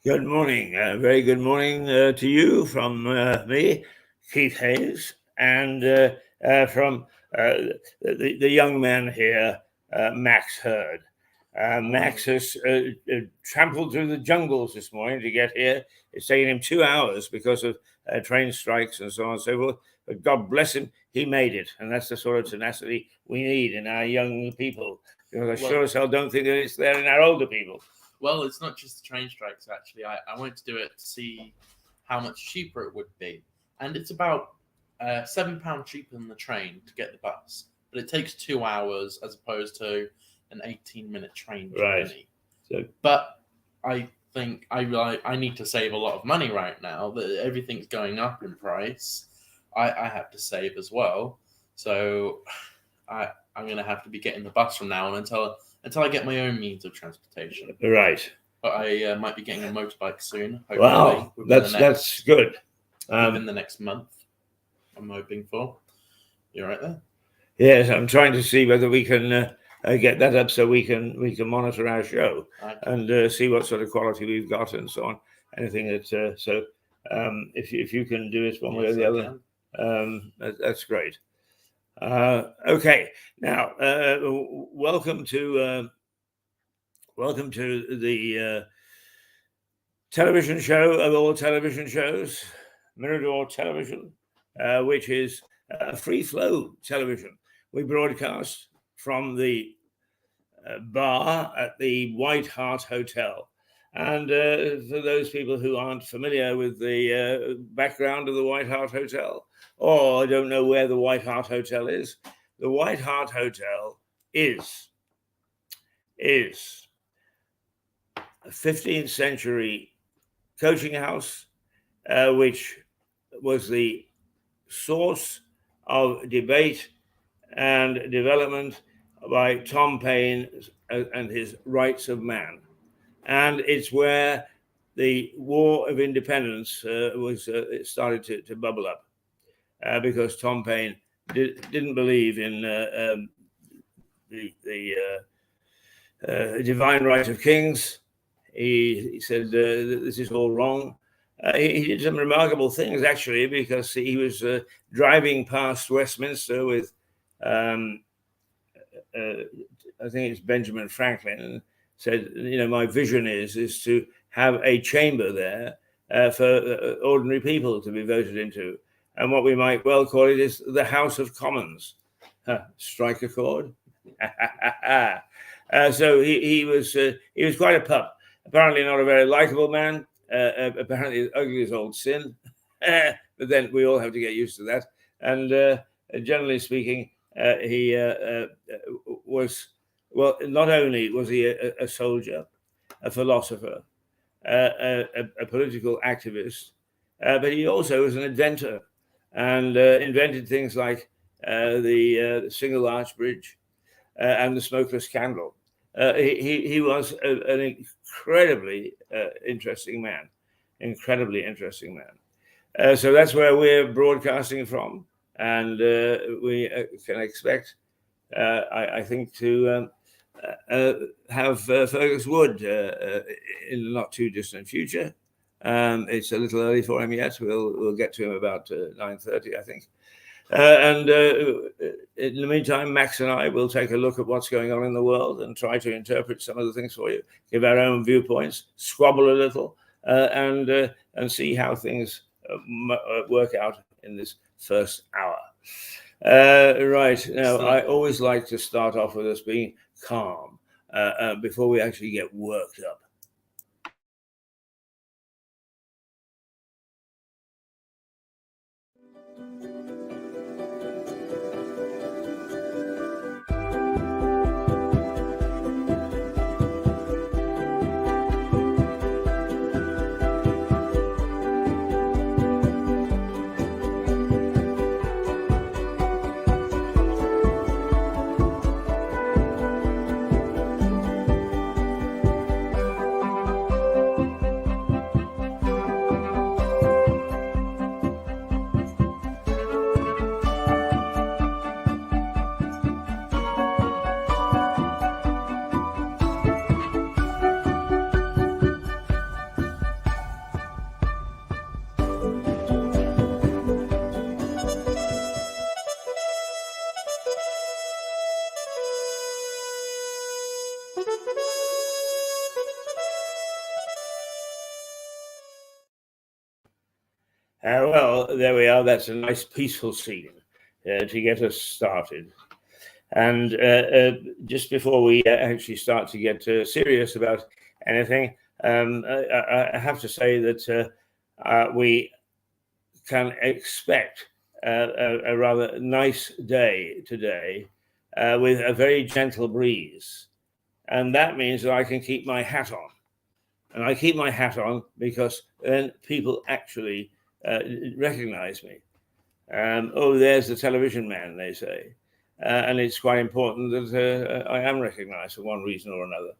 Good morning. Very good morning to you from me, Keith Hayes, and from the young man here, Max Hurd. Max has trampled through the jungles this morning to get here. It's taken him 2 hours because of train strikes and so on and so forth. But God bless him, he made it. And that's the sort of tenacity we need in our young people. Because I sure as hell don't think that it's there in our older people. Well, it's not just the train strikes, actually. I wanted to do it to see how much cheaper it would be. And it's about £7 cheaper than the train to get the bus. But it takes 2 hours as opposed to an 18-minute train journey. Right. But I think I need to save a lot of money right now. That everything's going up in price. I have to save as well. So I'm going to have to be getting the bus from now on until I get my own means of transportation. Right. But I might be getting a motorbike soon. Hopefully, wow, that's good. Within the next month, I'm hoping for. You're right there. Yes, I'm trying to see whether we can get that up so we can monitor our show and see what sort of quality we've got and so on. Anything that if you can do it one way or the other, that's great. Okay, now welcome to the television show of all television shows, Mirador Television, which is free flow television. We broadcast from the bar at the White Hart Hotel. And for those people who aren't familiar with the background of the White Hart Hotel, or don't know where the White Hart Hotel is, the White Hart Hotel is a 15th century coaching house, which was the source of debate and development by Tom Paine and his Rights of Man. And it's where the War of Independence it started to bubble up because Tom Paine didn't believe in the divine right of kings. He said this is all wrong. He did some remarkable things, actually, because he was driving past Westminster with, I think it's Benjamin Franklin, and said, my vision is to have a chamber there for ordinary people to be voted into. And what we might well call it is the House of Commons. Strike a chord. So he was quite a pup. Apparently not a very likable man. Apparently ugly as old sin. But then we all have to get used to that. And generally speaking, he was, well, not only was he a soldier, a philosopher, a political activist, but he also was an inventor and invented things like the single arch bridge and the smokeless candle. He was an incredibly interesting man. So that's where we're broadcasting from, and we can expect, I think, to have Fergus Wood in the not too distant future. It's a little early for him yet. We'll get to him about 9:30, I think. And in the meantime, Max and I will take a look at what's going on in the world and try to interpret some of the things for you, give our own viewpoints, squabble a little, and see how things work out in this first hour. Right. Now, I always like to start off with us being calm before we actually get worked up. Well, there we are. That's a nice peaceful scene to get us started. And just before we actually start to get serious about anything, I have to say that we can expect a rather nice day today with a very gentle breeze. And that means that I can keep my hat on. And I keep my hat on because then people actually recognize me. Oh, there's the television man, they say. And it's quite important that I am recognized for one reason or another.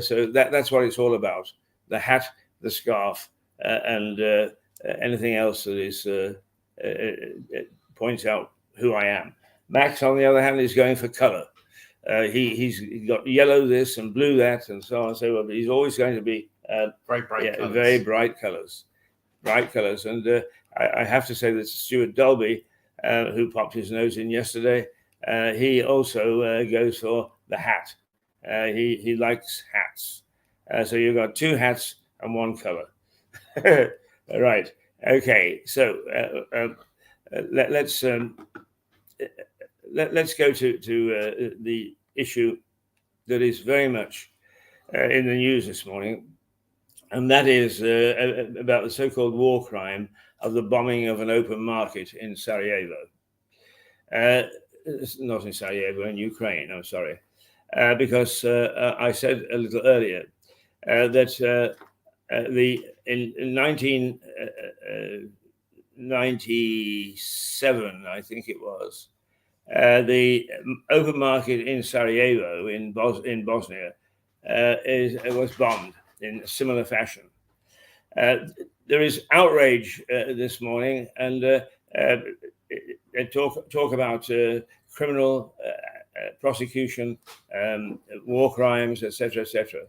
So that's what it's all about. The hat, the scarf, and anything else that is points out who I am. Max, on the other hand, is going for color. He's got yellow this and blue that and so on and so forth. But he's always going to be Very bright colors. very bright colors. Bright colors. And I have to say that Stuart Dolby, who popped his nose in yesterday, he also goes for the hat. He likes hats. So you've got two hats and one color. Right. Okay. So let's go to the issue that is very much in the news this morning, and that is about the so-called war crime of the bombing of an open market in Sarajevo. Not in Sarajevo, in Ukraine, I'm sorry. Because I said a little earlier that in 1997, I think it was, the open market in Sarajevo in Bosnia was bombed in a similar fashion. There is outrage this morning, and talk about criminal prosecution, war crimes, etc., etc.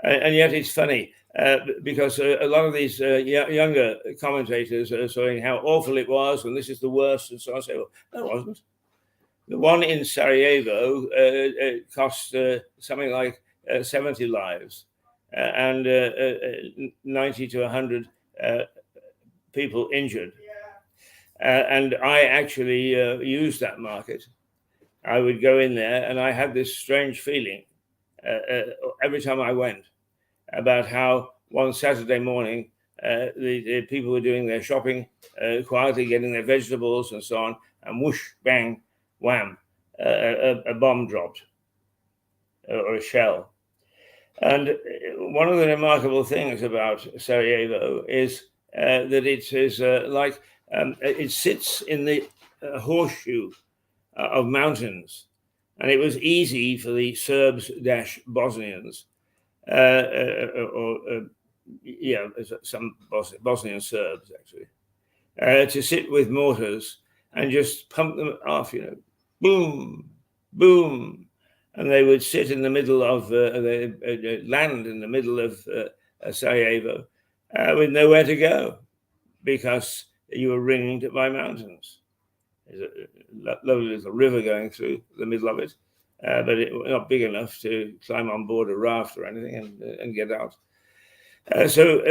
And yet it's funny because a lot of these younger commentators are saying how awful it was, and this is the worst, and so on and so forth. No, it wasn't. The one in Sarajevo cost something like 70 lives and 90 to 100 people injured. And I actually used that market. I would go in there, and I had this strange feeling every time I went about how one Saturday morning the people were doing their shopping, quietly getting their vegetables and so on, and whoosh, bang, wham, a bomb dropped or a shell. And one of the remarkable things about Sarajevo is that it is like it sits in the horseshoe of mountains, and it was easy for the Serbs-Bosnians, some Bosnian Serbs actually, to sit with mortars and just pump them off, boom, boom, and they would sit in the middle of the land in the middle of Sarajevo with nowhere to go because you were ringed by mountains. There's a lovely little river going through the middle of it, but not big enough to climb on board a raft or anything and get out. So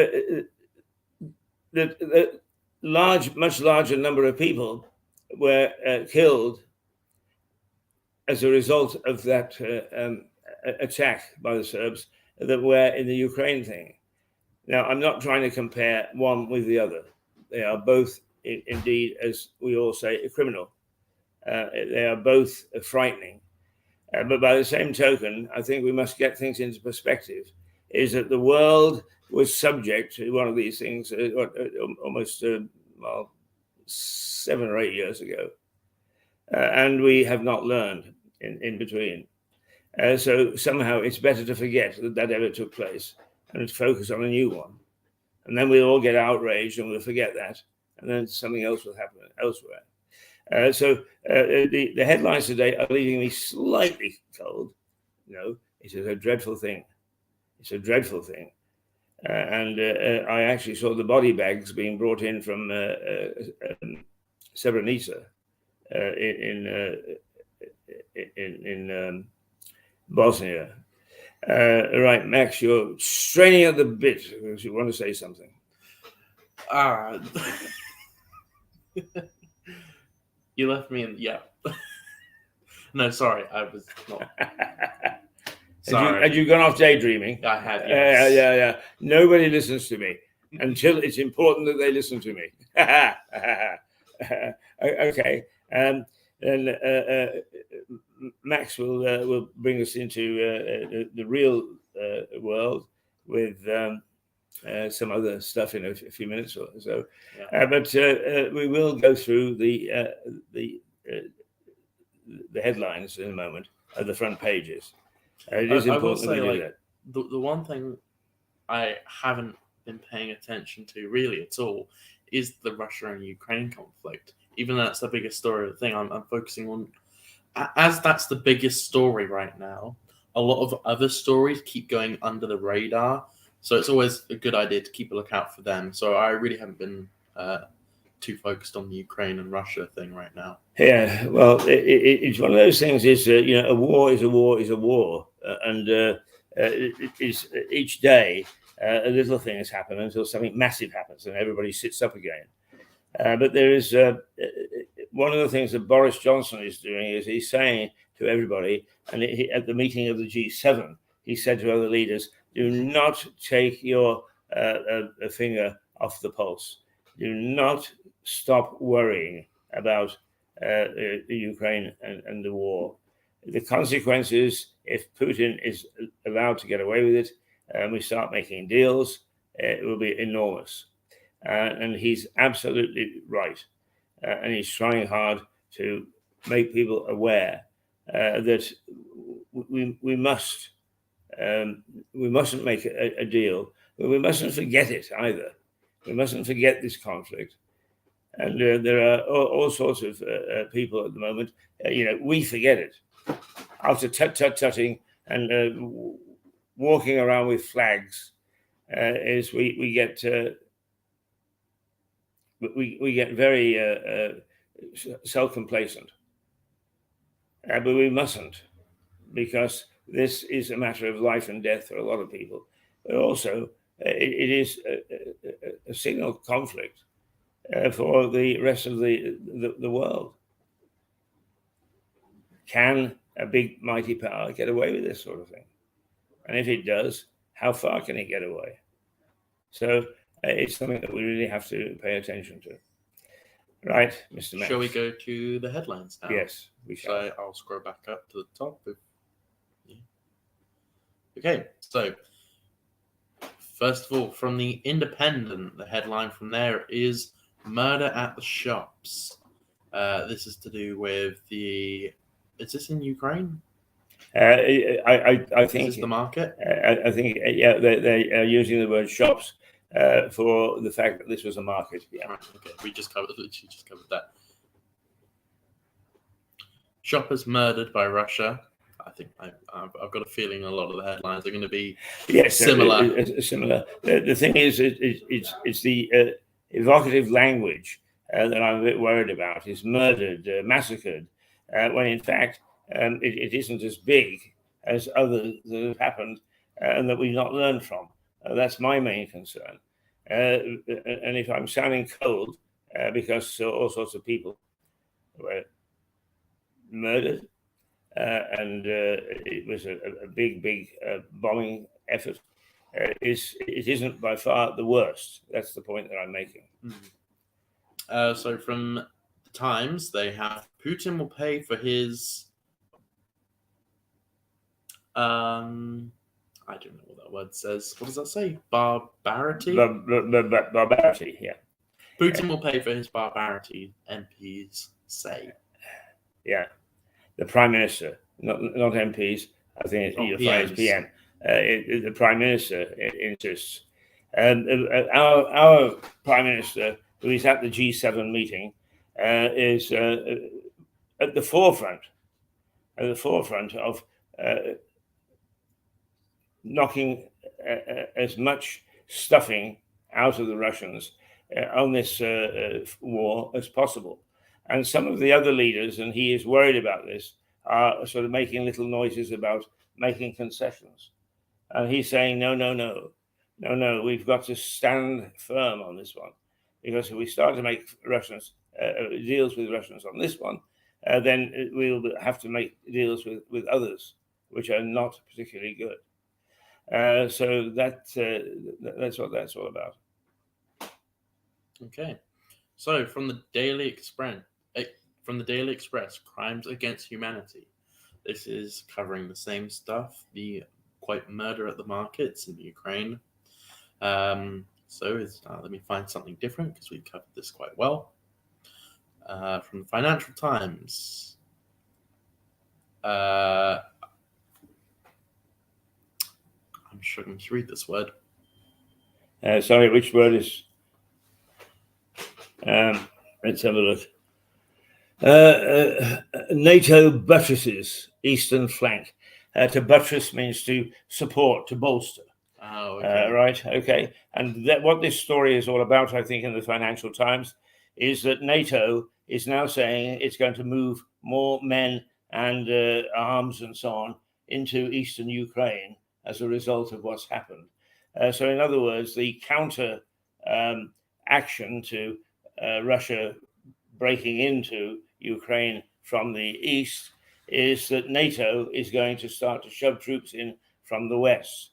the much larger number of people were killed as a result of that attack by the Serbs that were in the Ukraine thing. Now, I'm not trying to compare one with the other. They are both, indeed, as we all say, criminal. They are both frightening. But by the same token, I think we must get things into perspective, is that the world was subject to one of these things almost 7 or 8 years ago. And we have not learned in between. So somehow it's better to forget that ever took place and to focus on a new one. And then we'll all get outraged and we'll forget that. And then something else will happen elsewhere. So the headlines today are leaving me slightly cold. It is a dreadful thing. It's a dreadful thing. And I actually saw the body bags being brought in from Srebrenica in Bosnia. Right, Max, you're straining at the bit because you want to say something. You left me in. Yeah. No, sorry, I was not. Sorry. Had you gone off daydreaming? I had, yes. Yeah. Nobody listens to me until it's important that they listen to me. Okay. Then Max will bring us into the real world with some other stuff in a few minutes or so. Yeah. But we will go through the headlines in a moment at the front pages. It is important that we do that. The one thing I haven't been paying attention to really at all is the Russia and Ukraine conflict. Even though that's the biggest story of the thing, I'm focusing on, as that's the biggest story right now, a lot of other stories keep going under the radar. So it's always a good idea to keep a lookout for them. So I really haven't been too focused on the Ukraine and Russia thing right now. Yeah, well, it's one of those things. Is a war is a war is a war, and it is each day a little thing has happened until something massive happens and everybody sits up again. But there is one of the things that Boris Johnson is doing is he's saying to everybody, and at the meeting of the G7, he said to other leaders, "Do not take your finger off the pulse. Do not stop worrying about the Ukraine and the war. The consequences, if Putin is allowed to get away with it, and we start making deals, it will be enormous." And he's absolutely right. And he's trying hard to make people aware that we mustn't make a deal, but we mustn't forget it either. We mustn't forget this conflict. And there are all sorts of people at the moment. We forget it after tutting and walking around with flags. Is we get we get very self-complacent, but we mustn't, because this is a matter of life and death for a lot of people. But also, it is a signal conflict for the rest of the world. Can a big mighty power get away with this sort of thing? And if it does, how far can it get away? So it's something that we really have to pay attention to. Right, Mr. Max? Shall we go to the headlines now? Yes, we shall. So I'll scroll back up to the top. Yeah. Okay, so first of all, from the Independent, the headline from there is "Murder at the Shops." This is to do with the. Is this in Ukraine? I think is this the market. I think they are using the word shops for the fact that this was a market. Yeah. Right, okay, we just covered that. Shoppers murdered by Russia. I think I've got a feeling a lot of the headlines are going to be similar. Similar. The thing is, it's the evocative language that I'm a bit worried about. Is murdered, massacred, when in fact it isn't as big as others that have happened and that we've not learned from. That's my main concern. And if I'm sounding cold because all sorts of people were murdered, and it was a big bombing effort, it isn't by far the worst. That's the point that I'm making. Mm-hmm. So from the Times, they have Putin will pay for his I don't know what that word says. What does that say? Barbarity? Barbarity, yeah. Putin will pay for his barbarity, MPs say. Yeah. The Prime Minister, not MPs, I think it's PM. The Prime Minister insists. Our Prime Minister, who is at the G7 meeting, is at the forefront of knocking as much stuffing out of the Russians on this war as possible. And some of the other leaders, and he is worried about this, are sort of making little noises about making concessions. And he's saying, no, we've got to stand firm on this one. because if we start to make deals with Russians on this one, then we'll have to make deals with others, which are not particularly good. So that's what that's all about. Okay, so from the Daily Express, crimes against humanity. This is covering the same stuff, the quite murder at the markets in Ukraine. Let me find something different because we covered this quite well. From the Financial Times. I'm struggling to read this word. Sorry, which word is? Let's have a look. NATO buttresses eastern flank. To buttress means to support, to bolster. Oh, okay. Right, okay. And what this story is all about, I think, in the Financial Times, is that NATO is now saying it's going to move more men and arms and so on into eastern Ukraine as a result of what's happened. So, in other words, the counter action to Russia breaking into Ukraine from the east is that NATO is going to start to shove troops in from the west.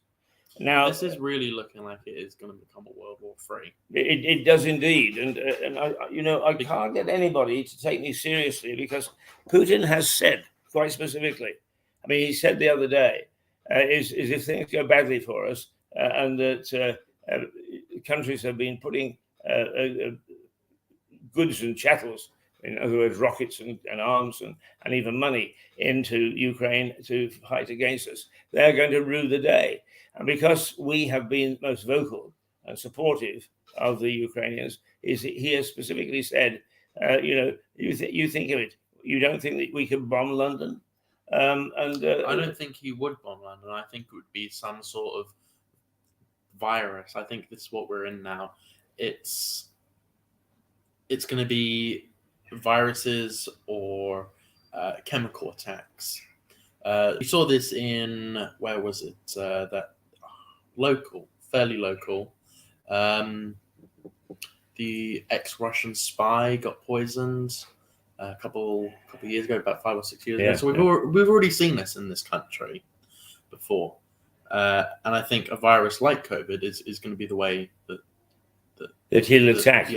Now, this is really looking like it is going to become a World War III. It does indeed, and I can't get anybody to take me seriously because Putin has said quite specifically. I mean, he said the other day, is if things go badly for us, and that countries have been putting goods and chattels, in other words, rockets and arms and even money into Ukraine to fight against us, they're going to rue the day. And because we have been most vocal and supportive of the Ukrainians, he has specifically said, you think of it, you don't think that we can bomb London? I don't think he would bomb London. I think it would be some sort of virus. I think this is what we're in now. It's going to be viruses or chemical attacks. We saw this in, where was it? That fairly local. The ex-Russian spy got poisoned a couple years ago, about 5 or 6 years ago. So we've already seen this in this country before, and I think a virus like COVID is going to be the way that he'll attack.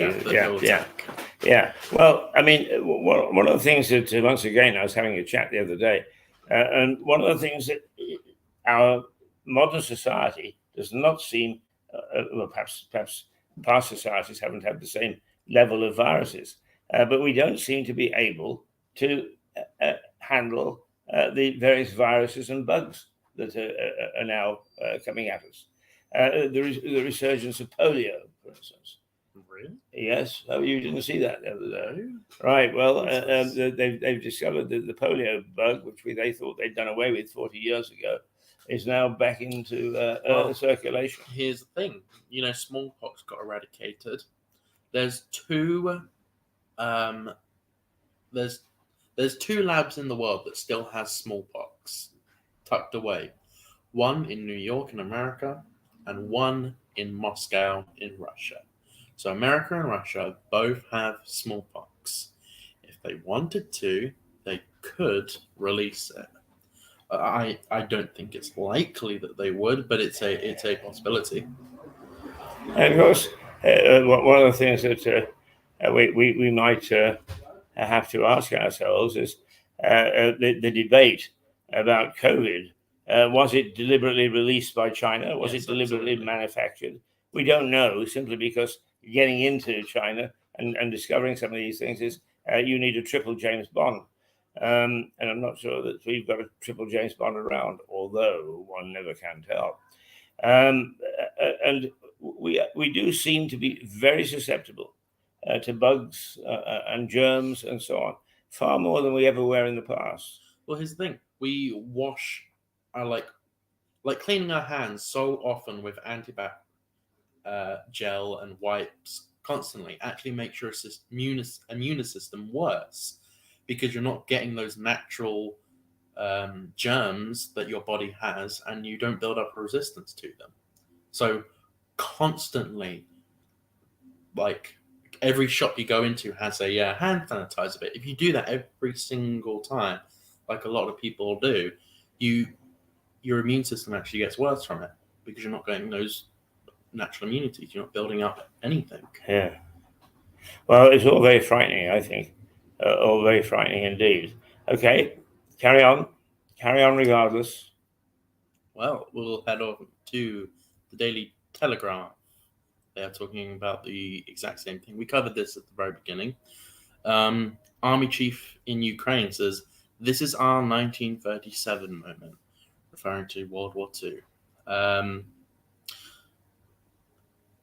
Yeah. Well, I mean, one of the things that, once again, I was having a chat the other day, and one of the things that our modern society does not seem, well, perhaps past societies haven't had the same level of viruses, but we don't seem to be able to handle the various viruses and bugs that are now coming at us. The resurgence of polio, for instance. Really? Yes. Oh, you didn't see that the other day, right? Well, they've discovered that the polio bug, which they thought they'd done away with 40 years ago, is now back into circulation. Here's the thing: smallpox got eradicated. There's two labs in the world that still has smallpox tucked away. One in New York in America, and one in Moscow in Russia. So America and Russia both have smallpox. If they wanted to, they could release it. I don't think it's likely that they would, but it's a possibility. And of course, one of the things that we might have to ask ourselves is the debate about COVID. Was it deliberately released by China? Was it deliberately manufactured? We don't know, simply because getting into China and discovering some of these things is you need a triple James Bond. And I'm not sure that we've got a triple James Bond around, although one never can tell. And we do seem to be very susceptible to bugs and germs and so on, far more than we ever were in the past. Well, here's the thing: we wash our like cleaning our hands so often with antibac gel and wipes constantly actually makes your immune system worse, because you're not getting those natural germs that your body has, and you don't build up a resistance to them. So constantly every shop you go into has a hand sanitizer bit. If you do that every single time, like a lot of people do, your immune system actually gets worse from it because you're not getting those natural immunities. You're not building up anything. Yeah. Well, it's all very frightening, I think. All very frightening indeed. Okay, carry on regardless. Well, we'll head on to the Daily Telegraph. They are talking about the exact same thing. We covered this at the very beginning. Army chief in Ukraine says, "This is our 1937 moment," referring to World War II.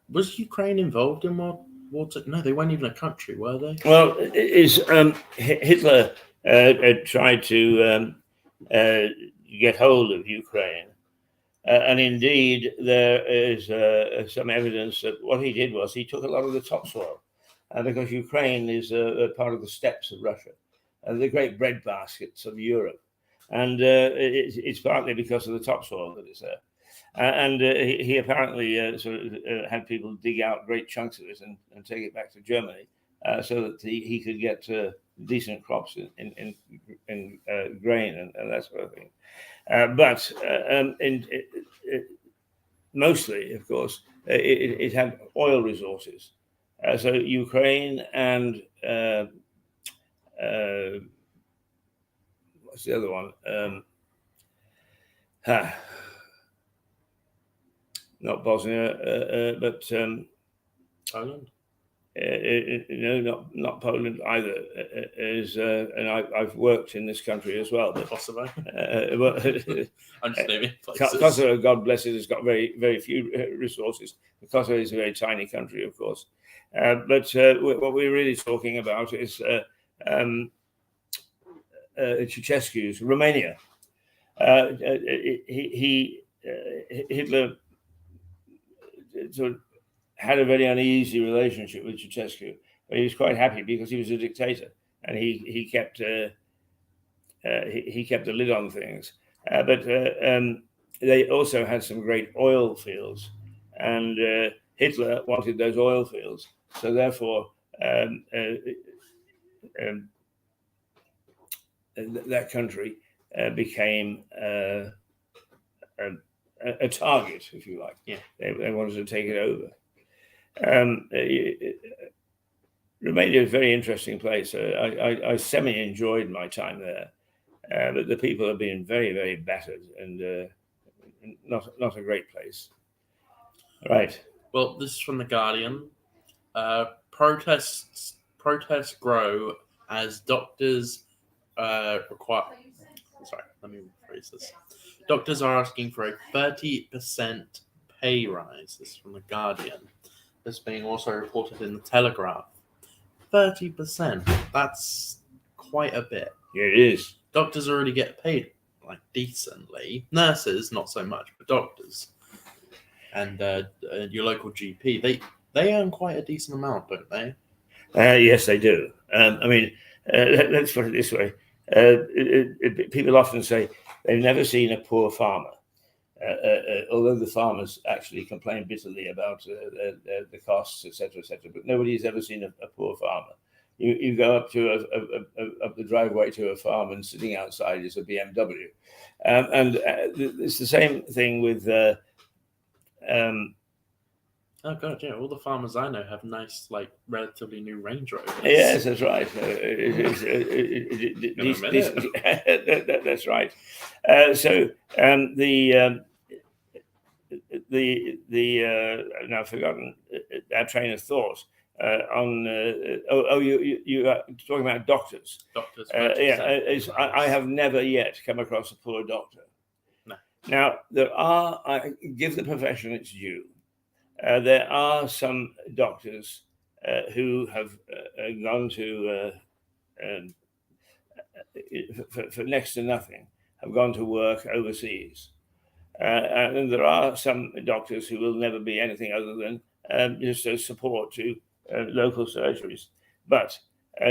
Was Ukraine involved in World War II? No, they weren't even a country, were they? Well, Hitler tried to get hold of Ukraine. And indeed, there is some evidence that what he did was he took a lot of the topsoil, because Ukraine is a part of the steppes of Russia, the great breadbaskets of Europe. And it's partly because of the topsoil that is there. And he apparently sort of had people dig out great chunks of it and take it back to Germany so that he could get decent crops in grain and that sort of thing. But mostly, of course, it had oil resources. So Ukraine and what's the other one? Not Bosnia, but Poland. No, not Poland either. And I've worked in this country as well. But Kosovo. I'm just naming places. Kosovo, God bless it, has got very, very few resources. Kosovo is a very tiny country, of course. But what we're really talking about is Ceausescu's Romania. Hitler sort of had a very uneasy relationship with Ceausescu, but he was quite happy because he was a dictator and he kept a lid on things. But they also had some great oil fields, and Hitler wanted those oil fields, so therefore that country became a target, if you like. Yeah, they wanted to take it over. Romania is a very interesting place. I semi-enjoyed my time there, but the people have been very, very battered and not a great place. Right. Well, this is from The Guardian. Protests grow as doctors require. Sorry, let me rephrase this. Doctors are asking for a 30% pay rise. This is from The Guardian. This being also reported in the Telegraph. 30%. That's quite a bit. Yeah, it is. Doctors already get paid like decently. Nurses, not so much, but doctors. And your local GP, they earn quite a decent amount, don't they? Yes, they do. I mean, let's put it this way. People often say they've never seen a poor farmer. Although the farmers actually complain bitterly about the costs, etc., but nobody's ever seen a poor farmer. You go up to up the driveway to a farm, and sitting outside is a BMW, and it's the same thing with. Oh god, yeah! All the farmers I know have nice, like, relatively new Range Rovers. Yes, that's right. That's right. So now I've forgotten that train of thought. You are talking about doctors. Doctors. I have never yet come across a poor doctor. No. Now I give the profession its due. There are some doctors who have gone to for next to nothing, have gone to work overseas. And there are some doctors who will never be anything other than just a support to local surgeries. But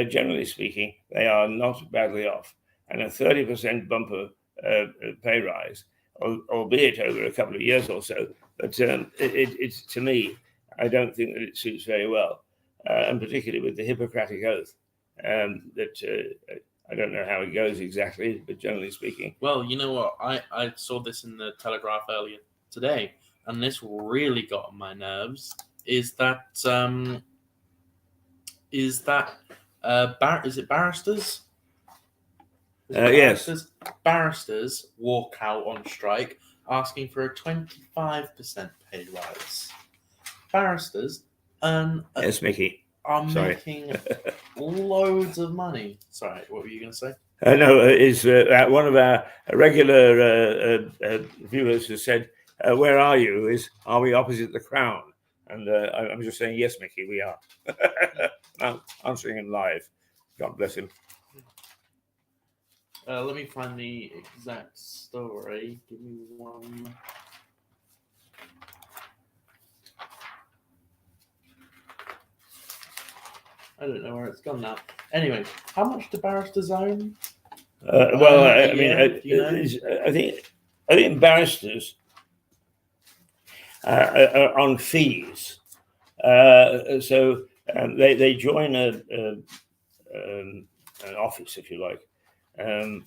generally speaking, they are not badly off. And a 30% bumper pay rise, albeit over a couple of years or so, but it's to me, I don't think that it suits very well. and particularly with the Hippocratic Oath. That I don't know how it goes exactly, but generally speaking. Well, you know what? I saw this in the Telegraph earlier today, and this really got on my nerves. Is that is it barristers? Is it Yes. barristers? Barristers walk out on strike asking for a 25% pay rise. Barristers Yes, Mickey. are Sorry. making loads of money. Sorry, what were you going to say? No, is one of our regular viewers has said, "Where are you? Are we opposite the Crown?" And I'm just saying, yes, Mickey, we are. I'm answering him live. God bless him. Let me find the exact story. Give me one. I don't know where it's gone now. Anyway, how much do barristers own? Well, I mean, you know? I think barristers are on fees, so they join an office, if you like, and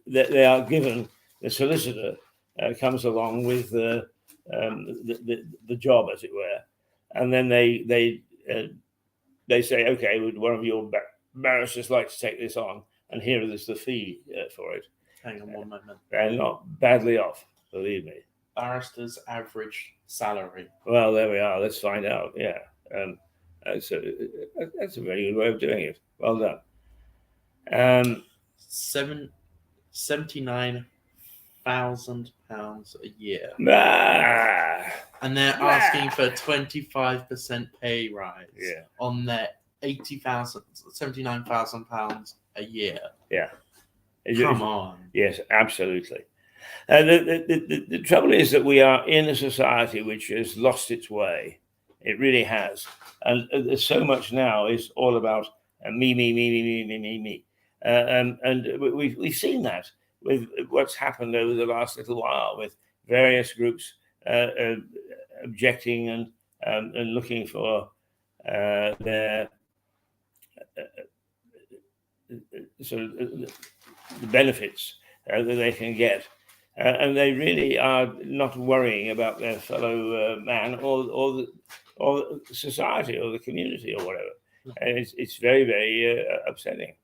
they are given, the solicitor comes along with the job, as it were, and then they say, okay, would one of your barristers like to take this on, and here is the fee for it. Hang on one moment. They're not badly off, believe me. Barristers' average salary. Well, there we are. Let's find out. Yeah, that's a very good way of doing it. Well done. £79,000 a year, and they're asking for a 25% pay rise on their £79,000 a year. Yeah, come on. Yes, absolutely. The trouble is that we are in a society which has lost its way. It really has, and there's so much now is all about me. And we've seen that with what's happened over the last little while, with various groups objecting and looking for their sort of the benefits that they can get. And they really are not worrying about their fellow man or society or the community or whatever. And it's very, very upsetting.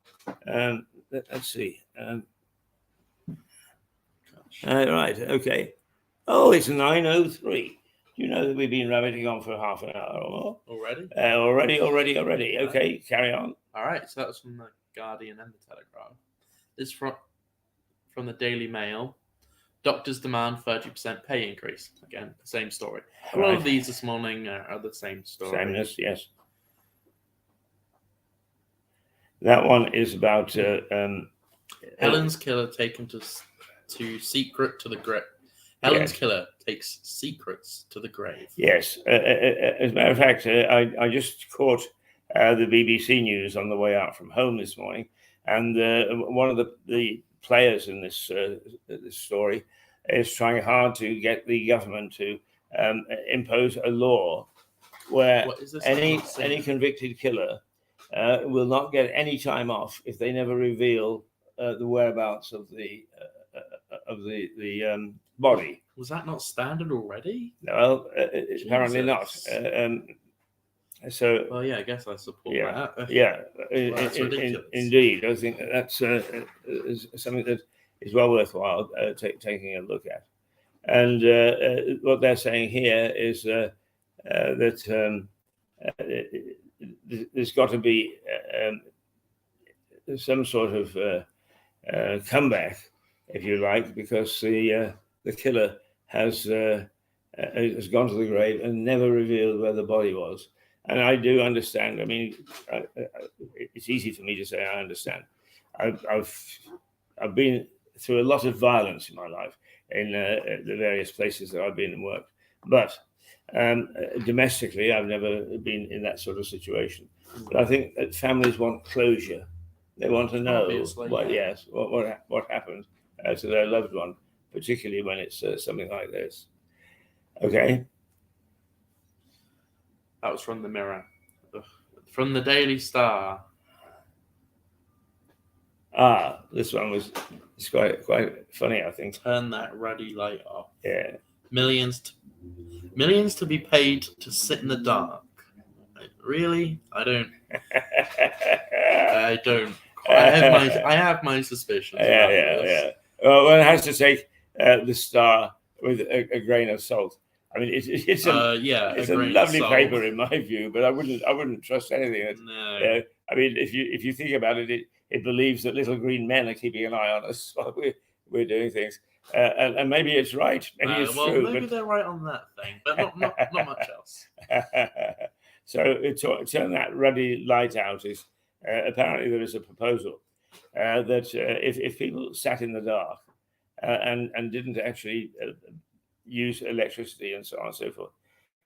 Let's see. Right, okay. Oh, it's 9:03. Do you know that we've been rabbiting on for half an hour or more? Already? Already. Okay, carry on. All right, so that was from the Guardian and the Telegraph. This from the Daily Mail. Doctors demand 30% pay increase. Again, the same story. A lot of these this morning are the same story. Sameness, yes. That one is about Helen's killer taken to secret to the grave. Helen's killer takes secrets to the grave. Yes. As a matter of fact, I just caught the BBC News on the way out from home this morning, and one of the players in this story is trying hard to get the government to impose a law where any convicted killer will not get any time off if they never reveal the whereabouts of the body. Was that not standard already? Well, apparently not. So, well, yeah, I guess I support that. Yeah, well, that's ridiculous. Indeed, I think that's something that is well worthwhile taking a look at. And what they're saying here is that there's got to be some sort of comeback, if you like, because the killer has gone to the grave and never revealed where the body was. And I do understand. I mean, it's easy for me to say I understand. I've been through a lot of violence in my life in the various places that I've been and worked, but domestically, I've never been in that sort of situation. But I think that families want closure. They want to know what happened to their loved one, particularly when it's something like this. Okay. That was from the Mirror. Ugh. From the Daily Star. This one was quite funny, I think. Turn that ruddy light off. Yeah. Millions to be paid to sit in the dark. Really? I don't. I have my suspicions about this. Yeah. Well, one has to take the Star with a grain of salt. I mean, it's a lovely paper in my view, but I wouldn't trust anything. No. I mean, if you think about it, it believes that little green men are keeping an eye on us while we're doing things, and maybe it's right. Maybe it's true. Maybe they're right on that thing, but not much else. So turn that ruddy light out is apparently there is a proposal that if people sat in the dark and didn't actually use electricity and so on and so forth,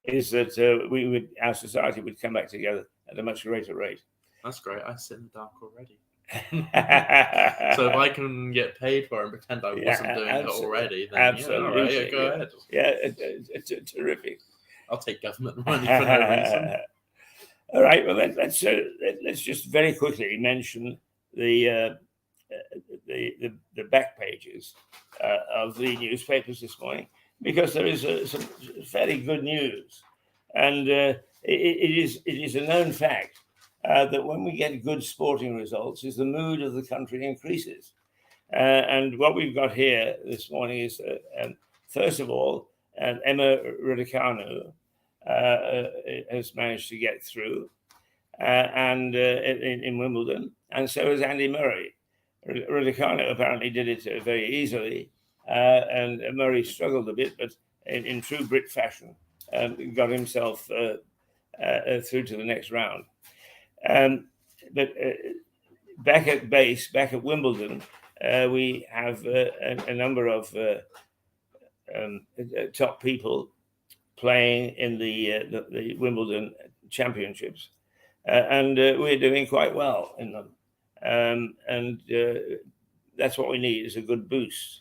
is that our society would come back together at a much greater rate. That's great. I sit in the dark already. So if I can get paid for it and pretend I wasn't doing it already, then absolutely. All right, go ahead. Yeah, it's terrific. I'll take government money for no reason. All right. Well, let's just very quickly mention the back pages of the newspapers this morning, because there is some fairly good news, and it is a known fact that when we get good sporting results, is the mood of the country increases. And what we've got here this morning is, first of all, Emma Raducanu has managed to get through, and in Wimbledon, and so has Andy Murray. Raducanu apparently did it very easily, and Murray struggled a bit, but in true Brit fashion, got himself through to the next round. But back at Wimbledon, we have a number of top people playing in the Wimbledon championships, and we're doing quite well in them. And that's what we need, is a good boost.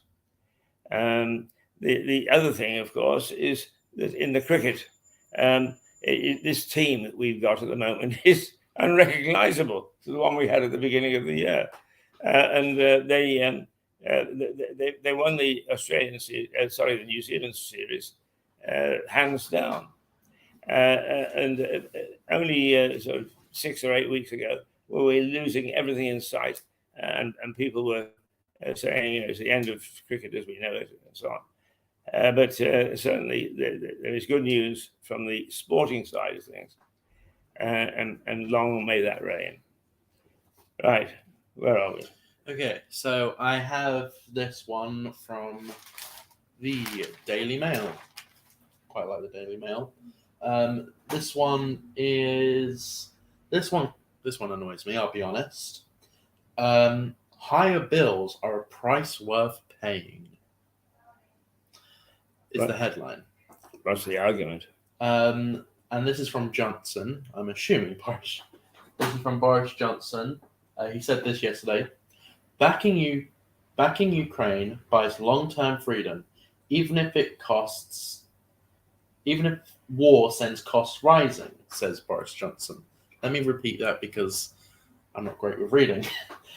The other thing, of course, is that in the cricket, this team that we've got at the moment is unrecognizable to the one we had at the beginning of the year. And they won the the New Zealand series hands down. And only sort of 6 or 8 weeks ago, we were losing everything in sight, and people were saying, it's the end of cricket as we know it, and so on. But certainly there is good news from the sporting side of things, and long may that reign. Right, where are we? Okay, so I have this one from the Daily Mail. Quite like the Daily Mail. This one annoys me, I'll be honest. Higher bills are a price worth paying, is the headline. What's the argument? And this is from Johnson. I'm assuming Boris. This is from Boris Johnson. He said this yesterday. Backing Ukraine buys long-term freedom, even if war sends costs rising, says Boris Johnson. Let me repeat that because I'm not great with reading.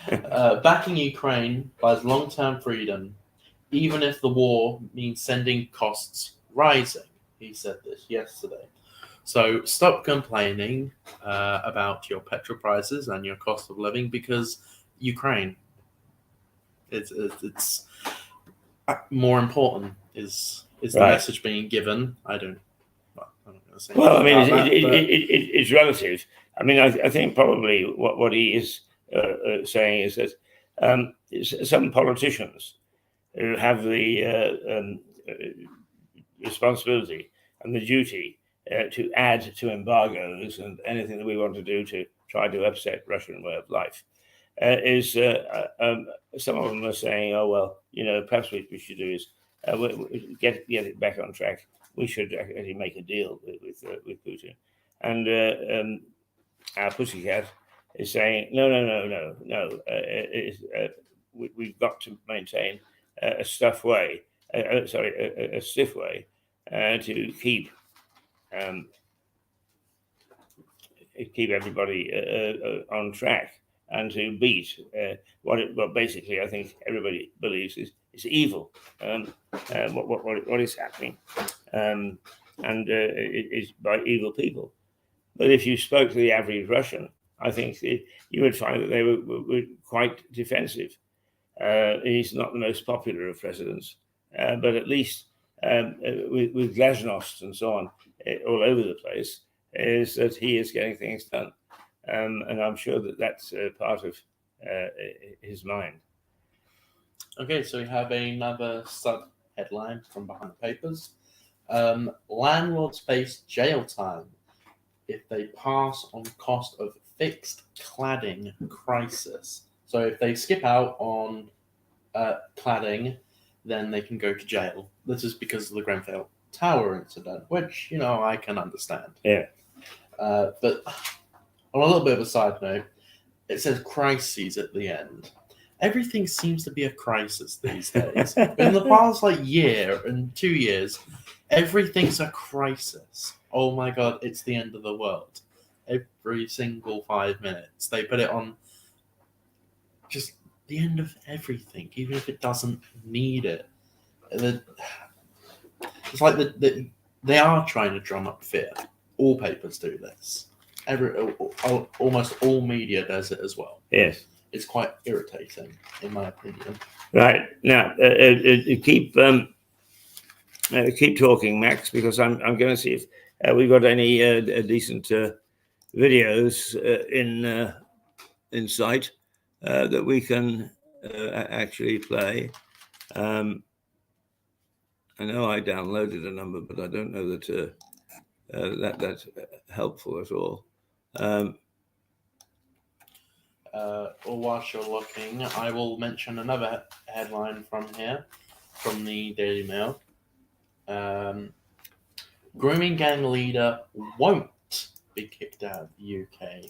Backing Ukraine buys long-term freedom, even if the war means sending costs rising. He said this yesterday. So stop complaining about your petrol prices and your cost of living, because Ukraine, it's more important is the message being given. I'm not going to say. Well, I mean, it's relative. I mean, I think probably what he is saying is that some politicians who have the responsibility and the duty to add to embargoes and anything that we want to do to try to upset Russian way of life, some of them are saying, oh, well, perhaps what we should do is get it back on track. We should actually make a deal with Putin. And our pussycat is saying, no. We've got to maintain a stiff way to keep keep everybody on track and to beat what basically I think everybody believes is evil. What is happening, and it is by evil people. But if you spoke to the average Russian, I think you would find that they were quite defensive. He's not the most popular of presidents, but at least with Glasnost and so on all over the place, is that he is getting things done. And I'm sure that that's part of his mind. Okay, so we have another sub-headline from Behind the Papers. Landlords face jail time if they pass on cost of fixed cladding crisis. So if they skip out on cladding, then they can go to jail. This is because of the Grenfell Tower incident, which, I can understand. Yeah. But on a little bit of a side note, it says crises at the end. Everything seems to be a crisis these days. In the past year and 2 years, everything's a crisis. Oh my God, it's the end of the world. Every single 5 minutes. They put it on just the end of everything, even if it doesn't need it. It's like they are trying to drum up fear. All papers do this. Almost all media does it as well. Yes. It's quite irritating, in my opinion. Right. Now, keep talking, Max, because I'm going to see if we've got any decent videos in sight that we can actually play. I know I downloaded a number, but I don't know that that's helpful at all. Or whilst you're looking, I will mention another headline from here, from the Daily Mail. Grooming gang leader won't be kicked out of the UK.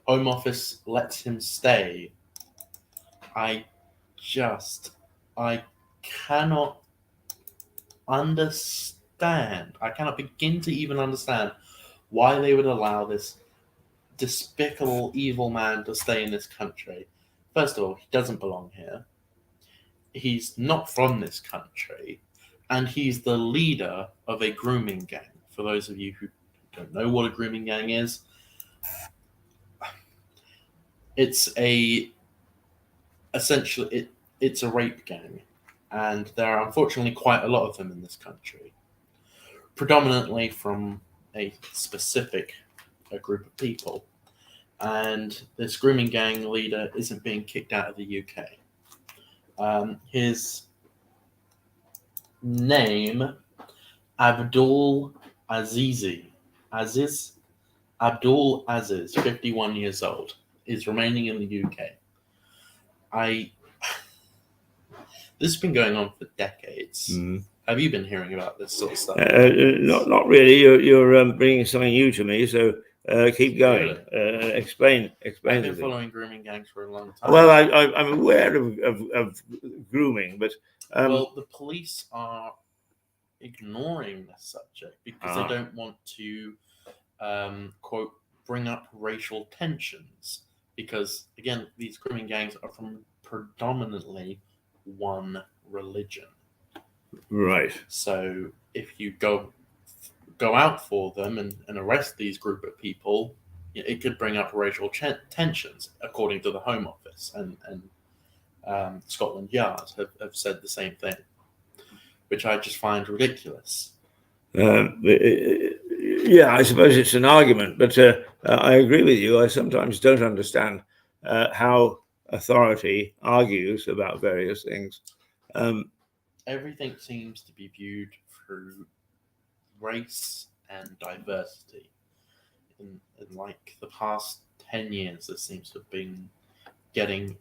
Home Office lets him stay. I cannot understand. I cannot begin to even understand why they would allow this despicable, evil man to stay in this country. First of all, he doesn't belong here. He's not from this country. And he's the leader of a grooming gang. For those of you who don't know what a grooming gang is, it's essentially a rape gang. And there are unfortunately quite a lot of them in this country. Predominantly from a specific group of people. And this grooming gang leader isn't being kicked out of the UK. His name, Abdul Aziz, 51 years old, is remaining in the UK. This has been going on for decades. Mm. Have you been hearing about this sort of stuff? Not really. You're bringing something new to me, so keep going. Really? Explain. I've been following grooming gangs for a long time. Well, I'm aware of grooming, but well, the police are ignoring this subject because they don't want to, quote, bring up racial tensions. Because again, these grooming gangs are from predominantly one religion. Right. So if you go out for them and arrest these group of people, it could bring up racial tensions, according to the Home Office and Scotland Yard have said the same thing, which I just find ridiculous. Yeah, I suppose it's an argument, but I agree with you. I sometimes don't understand how authority argues about various things. Everything seems to be viewed through race and diversity. In like the past 10 years, this seems to have been getting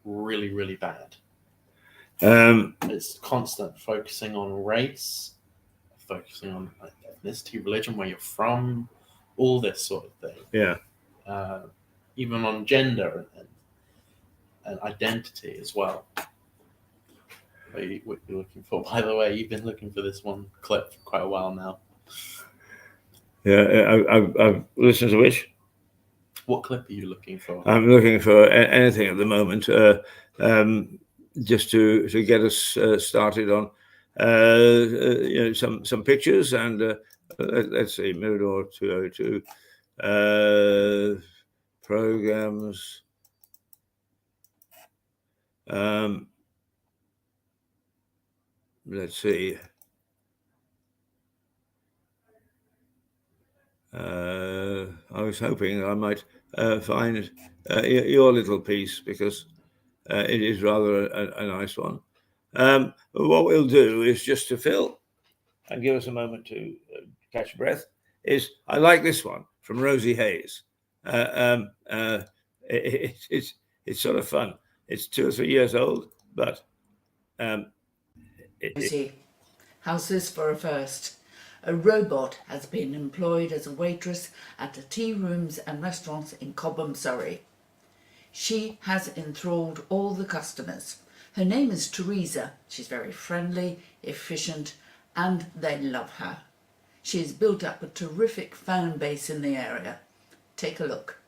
really, really bad. It's constant focusing on race, focusing on ethnicity, religion, where you're from, all this sort of thing. Yeah. Even on gender and identity as well. What you're looking for, by the way? You've been looking for this one clip for quite a while now. I've listened to which. What clip are you looking for? I'm looking for anything at the moment, just to get us started on some pictures, and let's see, Mirador 202 programs. Let's see. I was hoping I might find your little piece, because it is rather a nice one. What we'll do is, just to fill and give us a moment to catch breath, is I like this one from Rosie Hayes. It's sort of fun. It's 2 or 3 years old, but Rosie, how's this for a first? A robot has been employed as a waitress at the tea rooms and restaurants in Cobham, Surrey. She has enthralled all the customers. Her name is Teresa. She's very friendly, efficient, and they love her. She has built up a terrific fan base in the area. Take a look.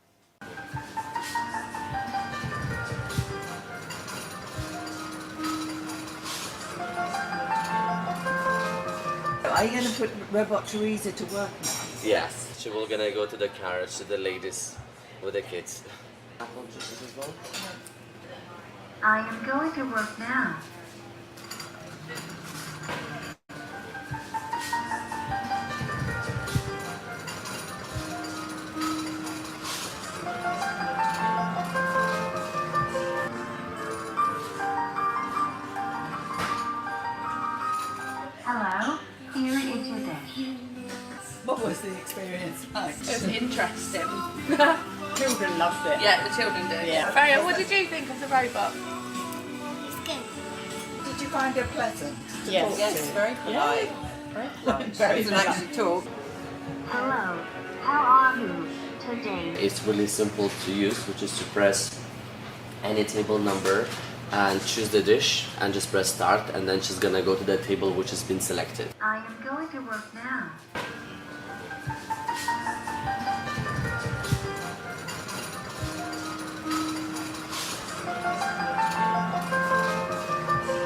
Are you going to put Robot Teresa to work now? Yes, she will gonna go to the carriage to the ladies with the kids. I am going to work now. Hello, here is your dish. What was the experience like? It was interesting. Children loved it. Yeah, the children did. Yeah. Freya, what did you think of the robot? Did you find her pleasant to Yes. talk Yes, to? very polite. Very polite. Very polite. Talk. Hello, how are you today? It's really simple to use, which is to press any table number and choose the dish and just press start, and then she's gonna go to the table which has been selected. I am going to work now.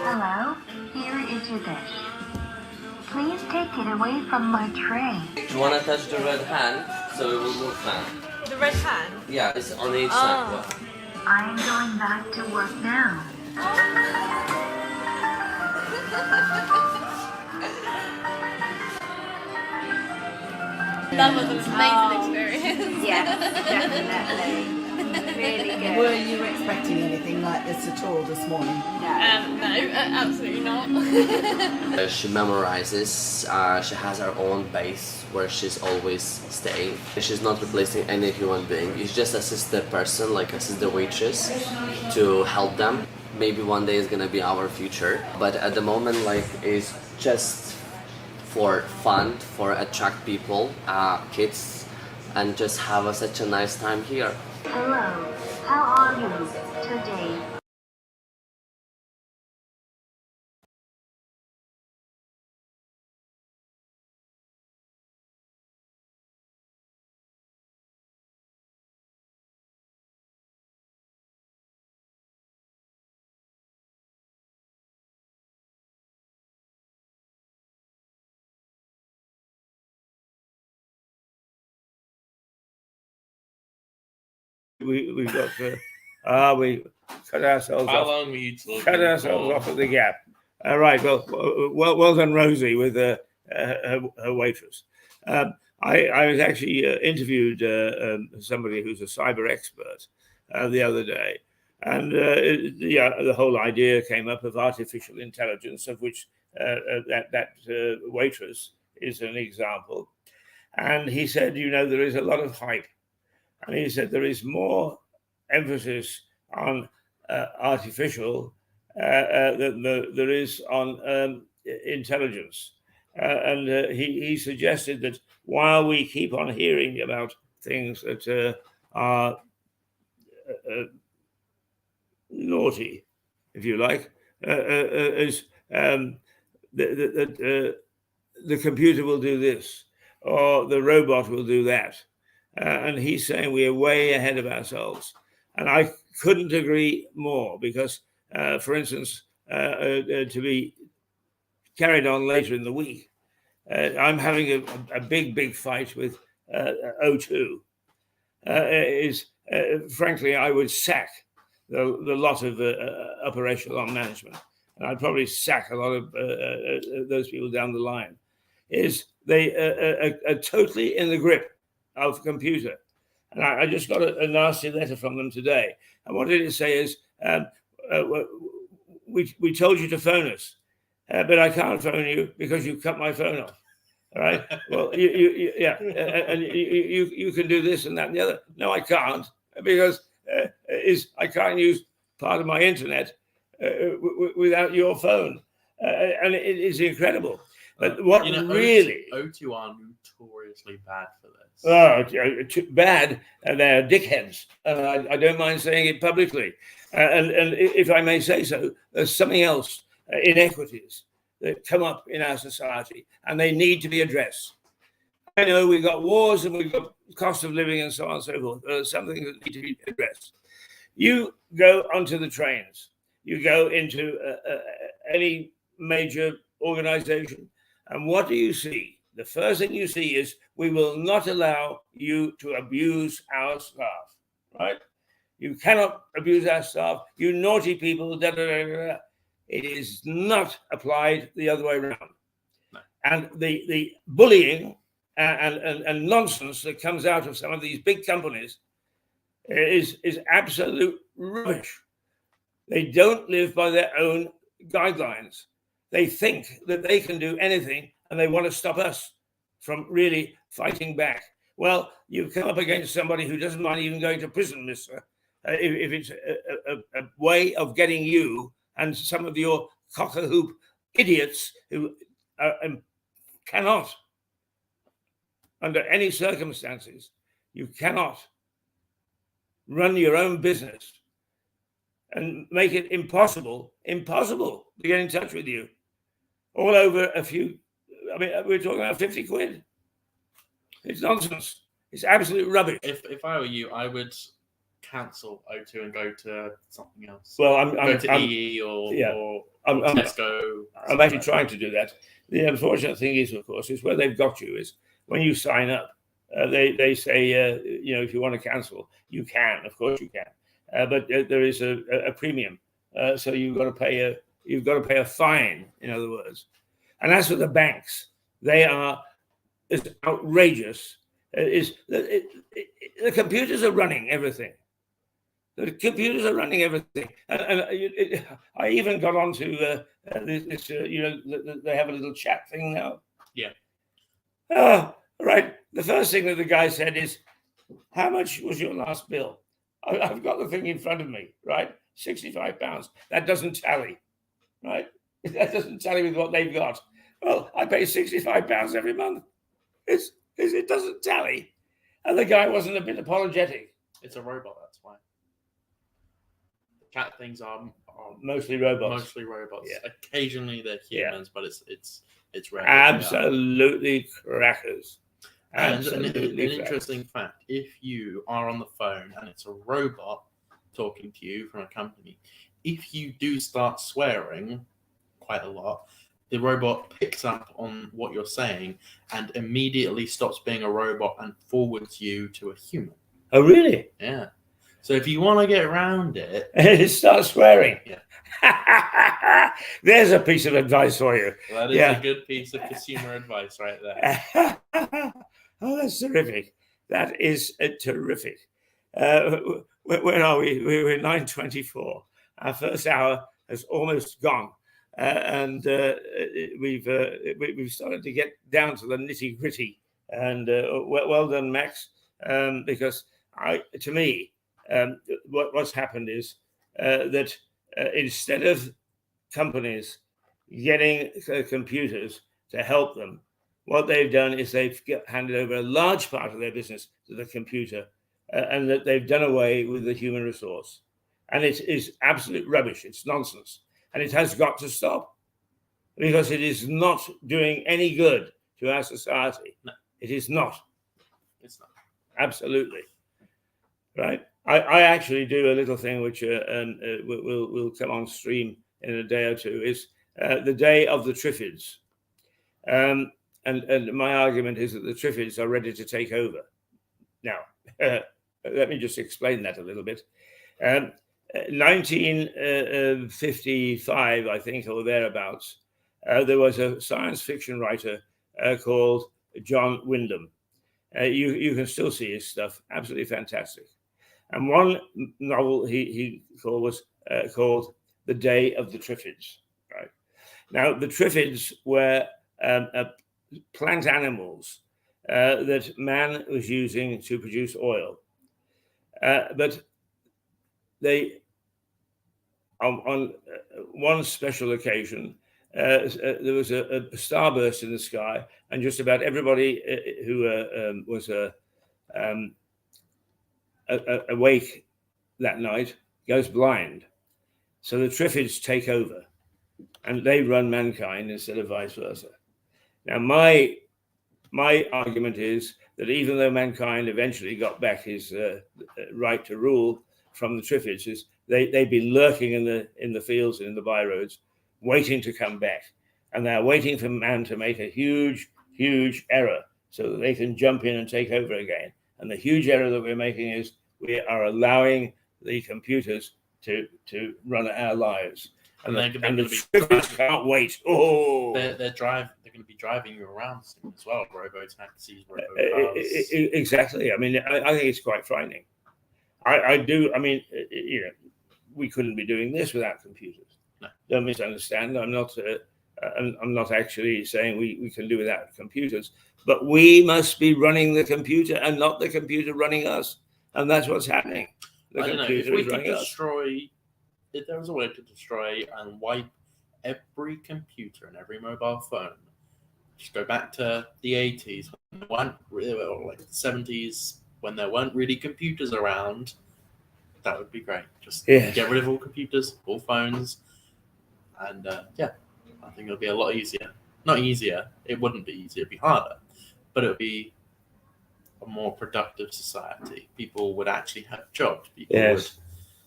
Hello, here is your dish. Please take it away from my tray. Do you wanna touch the red hand so it will move now? The red hand? Yeah, it's on each side. Well, I am going back to work now. That was an amazing experience. Yes, definitely. Really good. Were you expecting anything like this at all this morning? No, absolutely not. She memorizes, she has her own base where she's always staying. She's not replacing any human being, it's just assist the person, like assist the waitress to help them. Maybe one day is gonna be our future, but at the moment, like, it's just for fun, for attract people, kids, and just have such a nice time here. Hello, how are you today? we've got we cut ourselves How off. long were you talking Cut ourselves for? off at the gap. All right. Well done, Rosie, with her waitress. I was actually interviewed somebody who's a cyber expert the other day, and the whole idea came up of artificial intelligence, of which that waitress is an example. And he said, there is a lot of hype, and he said there is more emphasis on artificial than there is on intelligence. And he suggested that while we keep on hearing about things that are naughty, if you like, as the computer will do this, or the robot will do that. And he's saying we are way ahead of ourselves. And I couldn't agree more because, for instance, to be carried on later in the week, I'm having a big fight with O2. Frankly, I would sack the lot of upper echelon management, and I'd probably sack a lot of those people down the line. They are totally in the grip of computer. And I just got a nasty letter from them today. And what did it say is, we told you to phone us, but I can't phone you because you cut my phone off. All right. Well, and you can do this and that and the other. No, I can't, because I can't use part of my internet without your phone, and it is incredible. But what really O2 are notoriously bad for this. Too bad, and they're dickheads. I don't mind saying it publicly. And if I may say so, there's something else, inequities that come up in our society, and they need to be addressed. I know we've got wars and we've got cost of living and so on and so forth. There's something that need to be addressed. You go onto the trains, you go into any major organization, and what do you see? The first thing you see is, we will not allow you to abuse our staff, right? You cannot abuse our staff, you naughty people, da, da, da, da. It is not applied the other way around. No. And the bullying and nonsense that comes out of some of these big companies is absolute rubbish. They don't live by their own guidelines. They think that they can do anything, and they want to stop us from really fighting back. Well, you come up against somebody who doesn't mind even going to prison, mister, if it's a way of getting you and some of your cock-a-hoop idiots who cannot, under any circumstances, you cannot run your own business and make it impossible to get in touch with you. All over a few, we're talking about 50 quid. It's nonsense. It's absolute rubbish. If I were you, I would cancel O2 and go to something else. Well, go to EE or Tesco. I'm actually trying to do that. The unfortunate thing is, of course, is where they've got you is when you sign up, they say, if you want to cancel, you can. Of course you can, but there is a premium, so you've got to pay a fine. In other words, and as for the banks, they are as outrageous. The computers are running everything. The computers are running everything, and I even got onto this. They have a little chat thing now. Yeah. Oh, right. The first thing that the guy said is, "How much was your last bill?" I've got the thing in front of me, right? £65. That doesn't tally, right? That doesn't tally with what they've got. Well, I pay £65 every month. It doesn't tally, and the guy wasn't a bit apologetic. It's a robot, that's why. Cat things are mostly robots. Mostly robots. Yeah. Occasionally they're humans, but it's rare. Absolutely crackers. And an interesting fact: if you are on the phone and it's a robot talking to you from a company, if you do start swearing quite a lot, the robot picks up on what you're saying and immediately stops being a robot and forwards you to a human. Oh, really? Yeah. So if you want to get around it, start swearing. Yeah. There's a piece of advice for you. That is a good piece of consumer advice right there. Oh, that's terrific. That is terrific. Where are we? We're 9:24. Our first hour has almost gone. And we've started to get down to the nitty gritty. And well done, Max, because to me, what's happened is that instead of companies getting computers to help them, what they've done is they've handed over a large part of their business to the computer, and that they've done away with the human resource. And it is absolute rubbish. It's nonsense. And it has got to stop, because it is not doing any good to our society. No. It is not. It's not. Absolutely. Right. I actually do a little thing which will come on stream in a day or two. Is the day of the Triffids. And my argument is that the Triffids are ready to take over. Now, let me just explain that a little bit. 1955, I think, or thereabouts, there was a science fiction writer called John Wyndham. You can still see his stuff, absolutely fantastic. And one novel he called was called The Day of the Triffids. Right. Now, the Triffids were plant animals that man was using to produce oil. But they, on one special occasion, there was a starburst in the sky, and just about everybody who was awake that night goes blind. So the Triffids take over, and they run mankind instead of vice versa. Now, my argument is that even though mankind eventually got back his right to rule from the Triffids, is they've been lurking in the fields and in the byroads, waiting to come back, and they're waiting for man to make a huge error so that they can jump in and take over again. And the huge error that we're making is we are allowing the computers to run our lives. And the Triffids can't wait. Oh, they're going to be driving you around soon as well. Robo taxis, robo cars. Exactly. I mean, I think it's quite frightening. I do. I mean, we couldn't be doing this without computers. No. Don't misunderstand. I'm not actually saying we can do without computers, but we must be running the computer and not the computer running us. And that's what's happening. I don't know. If we could destroy, if there was a way to destroy and wipe every computer and every mobile phone, just go back to the 80s, when there weren't really, or like the 70s, when there weren't really computers around, that would be great. Just get rid of all computers, all phones, and I think it'll be a lot easier. Not easier, it wouldn't be easier, it'd be harder, but it would be a more productive society. People would actually have jobs. People would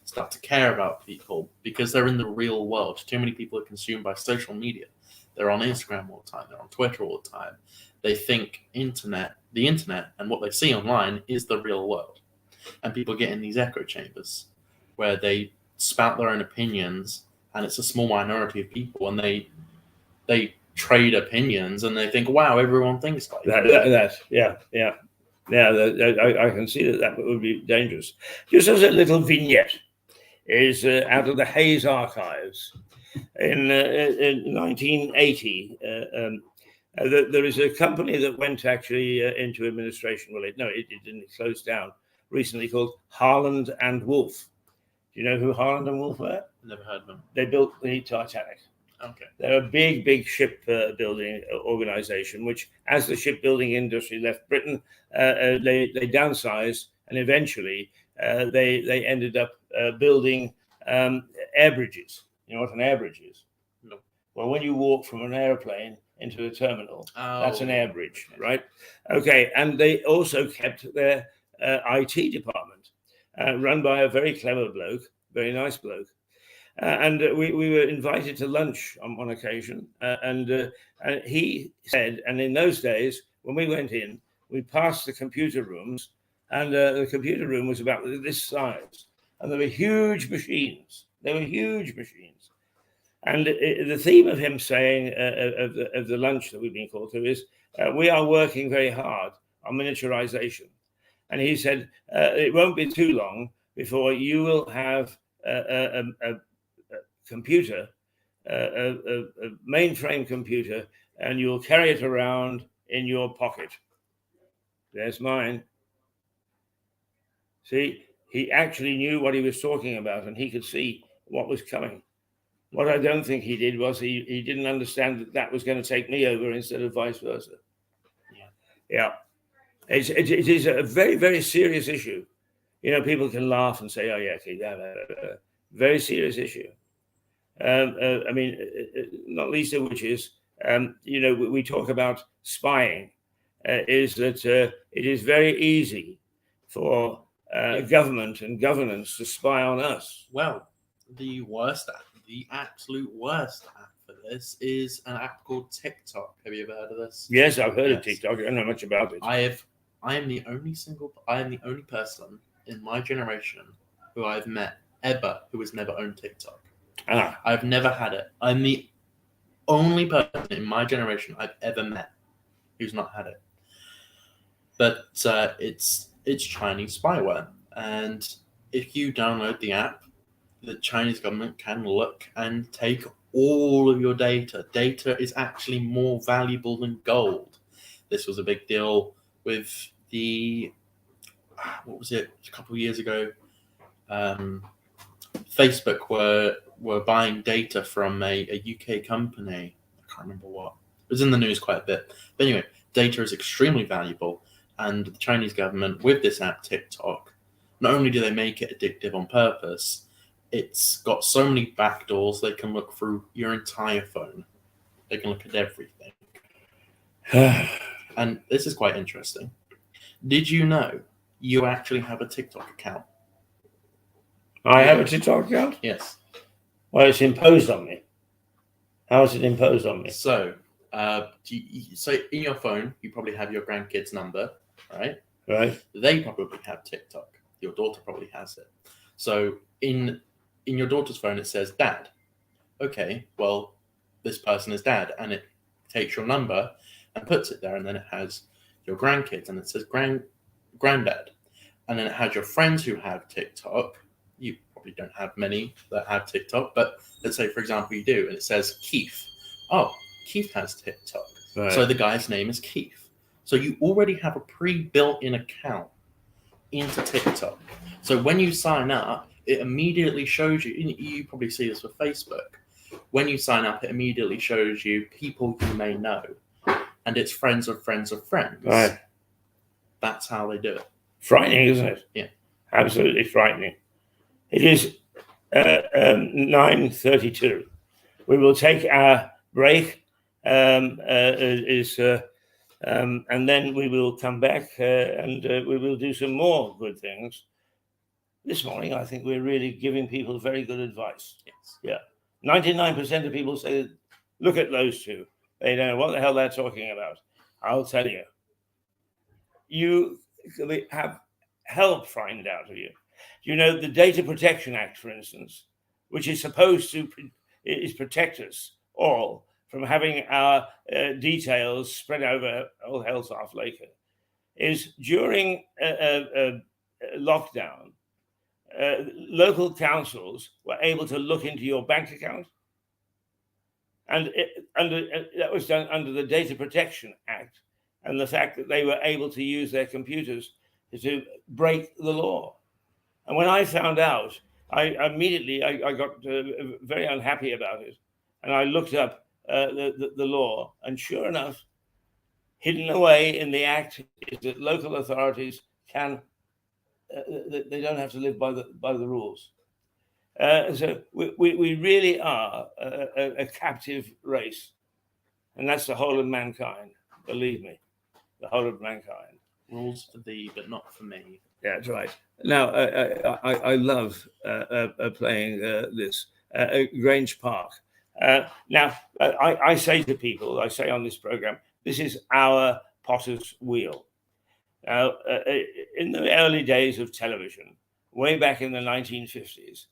start to care about people because they're in the real world. Too many people are consumed by social media. They're on Instagram all the time. They're on Twitter all the time. They think the internet and what they see online is the real world. And people get in these echo chambers where they spout their own opinions, and it's a small minority of people, and they trade opinions, and they think, wow, everyone thinks like that. I can see that would be dangerous. Just as a little vignette is out of the Hayes archives in 1980. There is a company that went actually into administration. Well, it didn't. It closed down recently, called Harland and Wolff. Do you know who Harland and Wolff were? Never heard of them. They built the Titanic. Okay. They're a big ship building organization, which, as the shipbuilding industry left Britain, they downsized, and eventually they ended up building air bridges. You know what an air bridge is? No. Well, when you walk from an airplane into the terminal, that's an air bridge, right? Okay, and they also kept their IT department, run by a very clever bloke, very nice bloke. And we were invited to lunch on one occasion, and he said, and in those days, when we went in, we passed the computer rooms, and the computer room was about this size, and there were huge machines. And the theme of him saying, of the lunch that we've been called to, is we are working very hard on miniaturization. And he said, it won't be too long before you will have a computer, a mainframe computer, and you'll carry it around in your pocket. There's mine. See, he actually knew what he was talking about, and he could see what was coming. What I don't think he did was he didn't understand that was going to take me over instead of vice versa. Yeah. It is a very, very serious issue. You know, people can laugh and say, oh, yeah, okay, very serious issue. I mean, not least of which is, we talk about spying. is that it is very easy for government and governance to spy on us. Well, the worst app, the absolute worst app for this is an app called TikTok. Have you ever heard of this? Yes, I've heard of Yes. TikTok. I don't know much about it. I am the only person in my generation who I've met ever who has never owned TikTok. Ah, I've never had it. I'm the only person in my generation I've ever met who's not had it. But it's Chinese spyware, and if you download the app, the Chinese government can look and take all of your data. Data is actually more valuable than gold. This was a big deal with the what was it a couple of years ago? Facebook were buying data from a UK company. I can't remember what. It was in the news quite a bit. But anyway, data is extremely valuable, and the Chinese government, with this app TikTok, not only do they make it addictive on purpose, it's got so many backdoors they can look through your entire phone. They can look at everything. And this is quite interesting. Did you know you actually have a TikTok account? I have a TikTok account? Yes. Well, it's imposed on me. How is it imposed on me? So, so in your phone, you probably have your grandkid's number, right? Right. They probably have TikTok. Your daughter probably has it. So in your daughter's phone, it says dad. Okay, well, this person is dad, and it takes your number and puts it there, and then it has your grandkids, and it says granddad, and then it has your friends who have TikTok. You probably don't have many that have TikTok, but let's say, for example, you do, and it says Keith. Oh, Keith has TikTok. Right. So the guy's name is Keith. So you already have a pre-built-in account into TikTok. So when you sign up, it immediately shows you, you probably see this with Facebook. When you sign up, it immediately shows you people you may know. And it's friends of friends of friends. Right. That's how they do it. Frightening, isn't it? Yeah. Absolutely frightening. It is 9:32. We will take our break, and then we will come back and we will do some more good things. This morning, I think we're really giving people very good advice. Yes. Yeah. 99% of people say, look at those two. They don't know what the hell they're talking about. I'll tell you. You have help frightened out of you. You know, the Data Protection Act, for instance, which is supposed to protect us all from having our details spread over all hell's half acre, is during lockdown, local councils were able to look into your bank account, and that was done under the Data Protection Act, and the fact that they were able to use their computers to break the law. And when I found out, I immediately got very unhappy about it, and I looked up the law, and sure enough, hidden away in the act is that local authorities can they don't have to live by the rules. So we really are a captive race, and that's the whole of mankind. Believe me, the whole of mankind. Rules for thee, but not for me. Yeah, that's right. Now, I love playing this Grange Park. Now, I say to people, I say on this program, this is our potter's wheel. Now, in the early days of television, way back in the 1950s,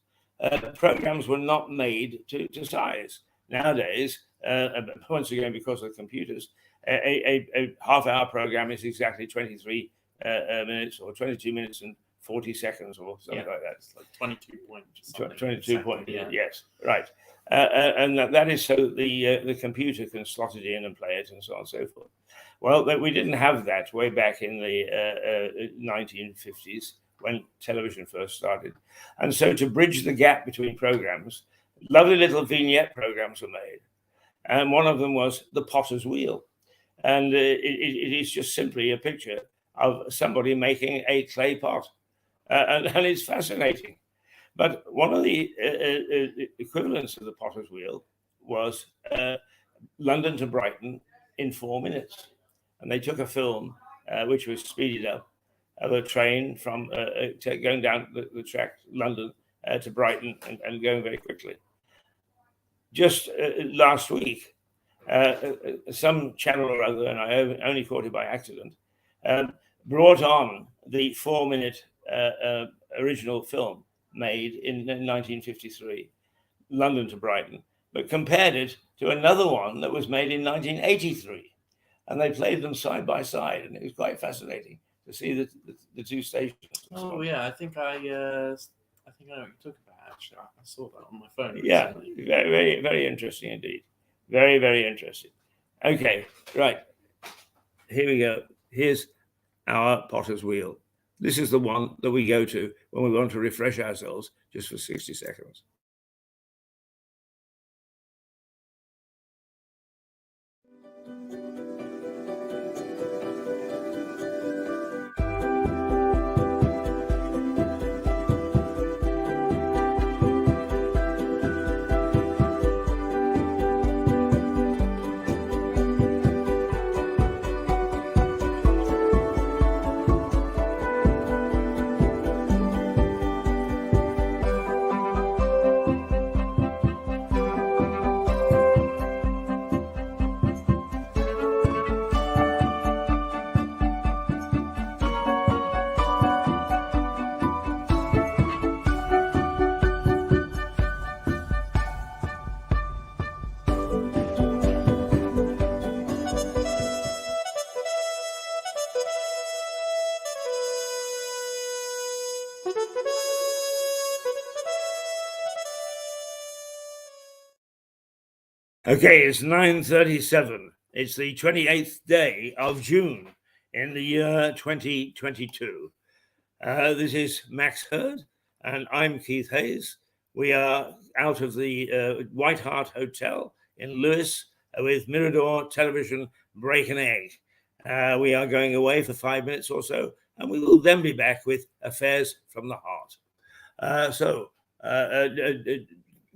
programs were not made to size. Nowadays, once again, because of computers, a half-hour program is exactly 23 minutes or 22 minutes and 40 seconds or something like that. It's like 22 points. 22 points, yes, right. And that is so the computer can slot it in and play it and so on and so forth. Well, we didn't have that way back in the 1950s when television first started. And so to bridge the gap between programs, lovely little vignette programs were made. And one of them was The Potter's Wheel. And it is just simply a picture of somebody making a clay pot. And it's fascinating. But one of the equivalents of The Potter's Wheel was London to Brighton in 4 minutes. and they took a film which was speeded up of a train from going down the track, London to Brighton, and going very quickly. Just last week, some channel or other, and I only caught it by accident, brought on the 4-minute original film made in 1953, London to Brighton, but compared it to another one that was made in 1983. And they played them side by side, and it was quite fascinating to see the two stations. Oh yeah, I think I know what you're talking about. Actually, I saw that on my phone. Yeah, recently. very, very, very interesting indeed. Very, very interesting. Okay, right. Here we go. Here's our potter's wheel. This is the one that we go to when we want to refresh ourselves just for 60 seconds. Okay, it's 9:37. It's the 28th day of June in the year 2022. This is Max Hurd, and I'm Keith Hayes. We are out of the White Hart Hotel in Lewes with Mirador Television Break and Egg. We are going away for 5 minutes or so, and we will then be back with Affairs from the Heart. So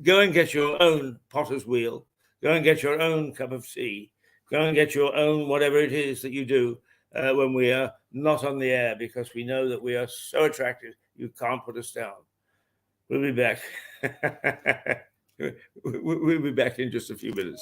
go and get your own potter's wheel. Go and get your own cup of tea. Go and get your own whatever it is that you do when we are not on the air, because we know that we are so attractive, you can't put us down. We'll be back. We'll be back in just a few minutes.